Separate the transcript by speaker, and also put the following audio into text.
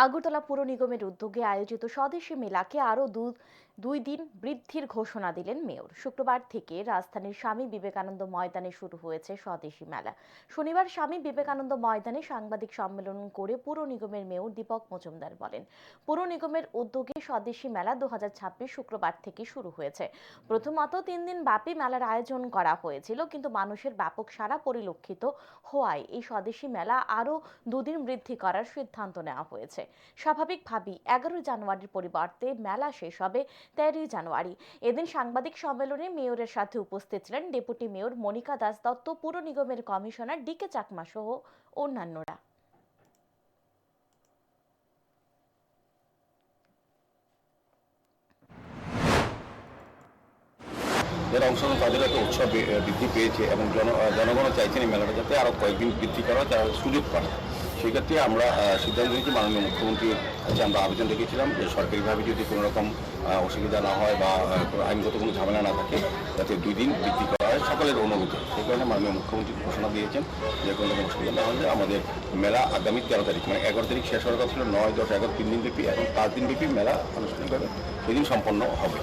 Speaker 1: আগরতলা পুর নিগমের উদ্যোগে আয়োজিত স্বদেশী মেলাকে আরও দুই দিন বৃদ্ধির ঘোষণা দিলেন মেয়র। শুক্রবার থেকে রাজধানীর স্বামী বিবেকানন্দ ময়দানে শুরু হয়েছে স্বদেশী মেলা। শনিবার স্বামী বিবেকানন্দ ময়দানে সাংবাদিক সম্মেলন করে পুর নিগমের মেয়র দীপক মজুমদার বলেন, পুর নিগমের উদ্যোগে স্বদেশী মেলা 2026 শুক্রবার থেকে শুরু হয়েছে। প্রথমত 3 দিন ব্যাপী মেলার আয়োজন করা হয়েছিল, কিন্তু মানুষের ব্যাপক সাড়া পরিলক্ষিত হওয়ায় এই স্বদেশী মেলা আরও 2 দিন বৃদ্ধি করার সিদ্ধান্ত নেওয়া হয়েছে। স্বাভাবিকভাবেই 11 জানুয়ারির পরিবর্তে মেলা শেষ হবে 13 জানুয়ারি। এদিন সাংবাদিক সম্মেলনে মেয়রের সাথে উপস্থিত ছিলেন ডেপুটি মেয়র মনিকা দাস দত্ত, পুর নিগমের কমিশনার ডিকে চাকমা সহ অন্যান্যরা।
Speaker 2: যারা অংশগ্রহণ তাদের একটা উৎসব বৃদ্ধি পেয়েছে এবং জনগণও চাইছেন এই মেলাটা যাতে আরও কয়েকদিন বৃদ্ধি করা তারা সুযোগ পায়। সেক্ষেত্রে আমরা সিদ্ধান্ত নিয়েছি, মাননীয় মুখ্যমন্ত্রীর কাছে আমরা আবেদন রেখেছিলাম যে সরকারিভাবে যদি কোনো রকম অসুবিধা না হয় বা আইনগত কোনো ঝামেলা না থাকে, যাতে 2 দিন বৃদ্ধি করা হয় সকলের অনুরোধে। সেই কারণে মাননীয় মুখ্যমন্ত্রী ঘোষণা দিয়েছেন যে কোনো রকম অসুবিধা না হলে আমাদের মেলা আগামী 13 তারিখ, মানে 11 তারিখ শেষ হওয়ার কথা ছিল, 9, 10, 11 3 দিন ব্যাপী, এখন 5 দিন ব্যাপী মেলা আনুষ্ঠানিকভাবে সেদিন সম্পন্ন হবে।